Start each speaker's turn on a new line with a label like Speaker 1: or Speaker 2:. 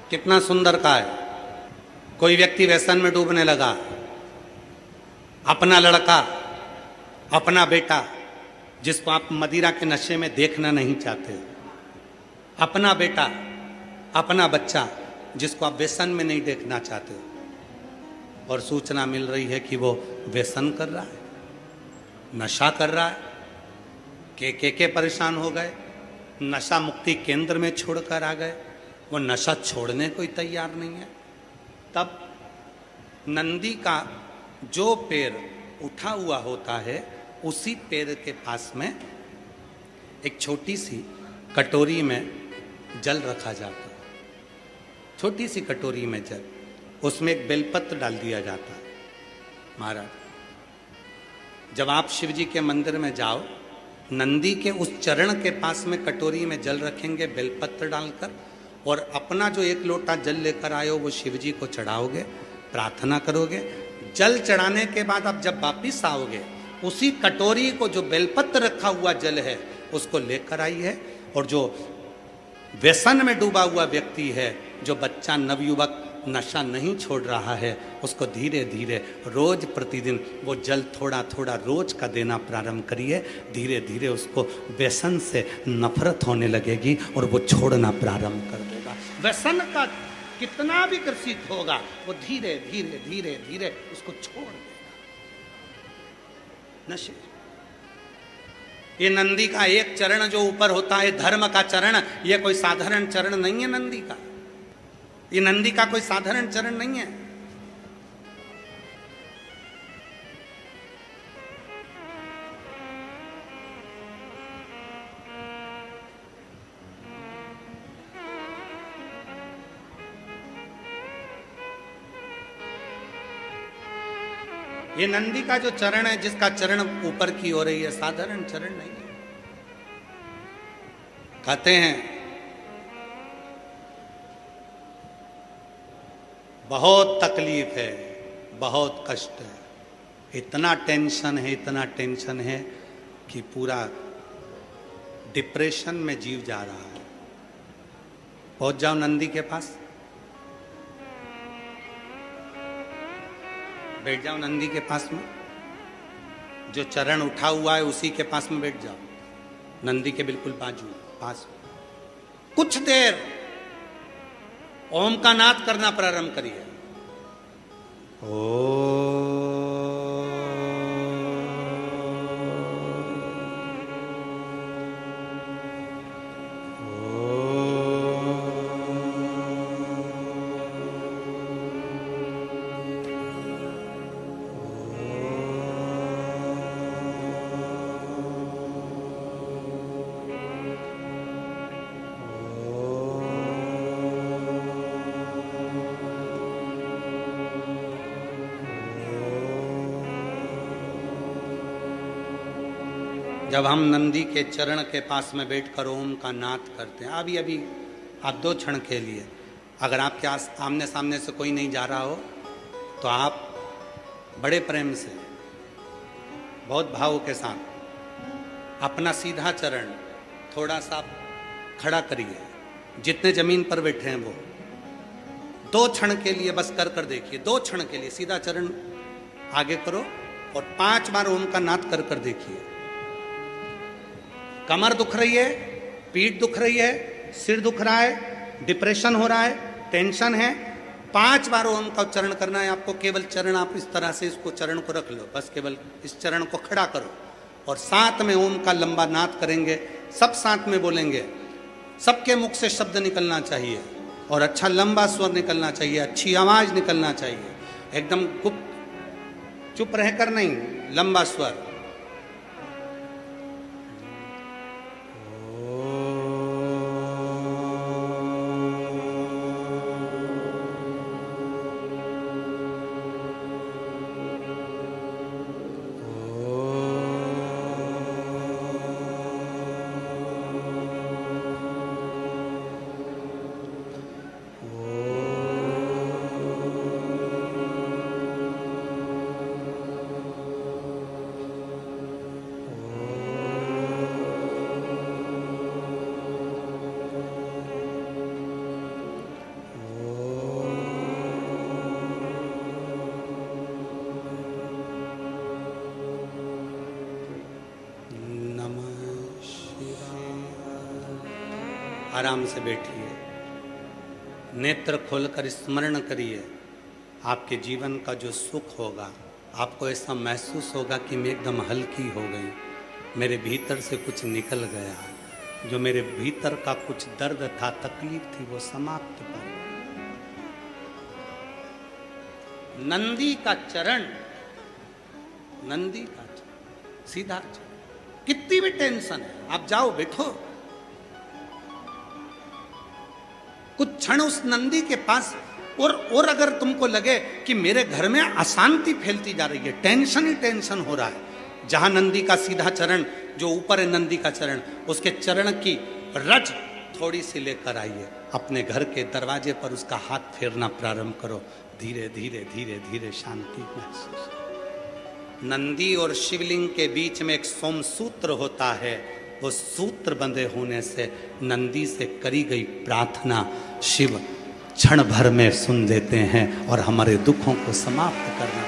Speaker 1: कितना सुंदर का है। कोई व्यक्ति व्यसन में डूबने लगा, अपना लड़का, अपना बेटा जिसको आप मदिरा के नशे में देखना नहीं चाहते, अपना बेटा, अपना बच्चा जिसको आप व्यसन में नहीं देखना चाहते, और सूचना मिल रही है कि वो व्यसन कर रहा है, नशा कर रहा है। के परेशान हो गए, नशा मुक्ति केंद्र में छोड़कर आ गए, वो नशा छोड़ने को ही तैयार नहीं है। तब नंदी का जो पैर उठा हुआ होता है, उसी पैर के पास में एक छोटी सी कटोरी में जल रखा जाता है। छोटी सी कटोरी में जल, उसमें एक बेलपत्र डाल दिया जाता है। महाराज, जब आप शिव जी के मंदिर में जाओ, नंदी के उस चरण के पास में कटोरी में जल रखेंगे बेलपत्र डालकर, और अपना जो एक लोटा जल लेकर आए हो वो शिव जी को चढ़ाओगे, प्रार्थना करोगे। जल चढ़ाने के बाद आप जब वापिस आओगे, उसी कटोरी को जो बेलपत्र रखा हुआ जल है उसको लेकर आई है, और जो व्यसन में डूबा हुआ व्यक्ति है, जो बच्चा नवयुवक नशा नहीं छोड़ रहा है, उसको धीरे धीरे रोज प्रतिदिन वो जल थोड़ा थोड़ा रोज का देना प्रारंभ करिए। धीरे धीरे उसको व्यसन से नफरत होने लगेगी और वो छोड़ना प्रारंभ कर देगा। व्यसन का कितना भी ग्रसित होगा, वो धीरे धीरे धीरे धीरे उसको छोड़ देगा। नशे, ये नंदी का एक चरण जो ऊपर होता है, धर्म का चरण, ये कोई साधारण चरण नहीं है नंदी का। ये नंदी का कोई साधारण चरण नहीं है। ये नंदी का जो चरण है, जिसका चरण ऊपर की हो रही है, साधारण चरण नहीं है। कहते हैं बहुत तकलीफ है, बहुत कष्ट है, इतना टेंशन है, इतना टेंशन है कि पूरा डिप्रेशन में जीव जा रहा है। पहुंच जाओ नंदी के पास, बैठ जाओ नंदी के पास में, जो चरण उठा हुआ है उसी के पास में बैठ जाओ, नंदी के बिल्कुल बाजू पास। कुछ देर ओम का नाद करना प्रारंभ करिए। जब हम नंदी के चरण के पास में बैठकर ओम का नाद करते हैं, अभी अभी आप 2 क्षण के लिए, अगर आपके आमने सामने से कोई नहीं जा रहा हो, तो आप बड़े प्रेम से, बहुत भाव के साथ अपना सीधा चरण थोड़ा सा खड़ा करिए। जितने जमीन पर बैठे हैं वो 2 क्षण के लिए बस कर देखिए। 2 क्षण के लिए सीधा चरण आगे करो और 5 बार ओम का नाद कर देखिए। कमर दुख रही है, पीठ दुख रही है, सिर दुख रहा है, डिप्रेशन हो रहा है, टेंशन है, 5 बार ओम का उच्चारण करना है आपको। केवल चरण आप इस तरह से इसको चरण को रख लो, बस केवल इस चरण को खड़ा करो और साथ में ओम का लंबा नाद करेंगे। सब साथ में बोलेंगे, सबके मुख से शब्द निकलना चाहिए और अच्छा लंबा स्वर निकलना चाहिए, अच्छी आवाज निकलना चाहिए, एकदम गुप्त चुप रहकर नहीं, लंबा स्वर। आराम से बैठिए, नेत्र खोलकर स्मरण करिए। आपके जीवन का जो सुख होगा, आपको ऐसा महसूस होगा कि मैं एकदम हल्की हो गई, मेरे भीतर से कुछ निकल गया, जो मेरे भीतर का कुछ दर्द था, तकलीफ थी, वो समाप्त हो गई। नंदी का चरण, नंदी का चरण, सीधा चरण। कितनी भी टेंशन है, आप जाओ बैठो, कुछ क्षण उस नंदी के पास। और अगर तुमको लगे कि मेरे घर में अशांति फैलती जा रही है, टेंशन ही टेंशन हो रहा है, जहां नंदी का सीधा चरण, जो ऊपर है नंदी का चरण, उसके चरण की रज थोड़ी सी लेकर आइए, अपने घर के दरवाजे पर उसका हाथ फेरना प्रारंभ करो। धीरे धीरे धीरे धीरे शांति महसूस। नंदी और शिवलिंग के बीच में एक सोमसूत्र होता है, वो सूत्र बंधे होने से नंदी से करी गई प्रार्थना शिव क्षण भर में सुन लेते हैं और हमारे दुखों को समाप्त करना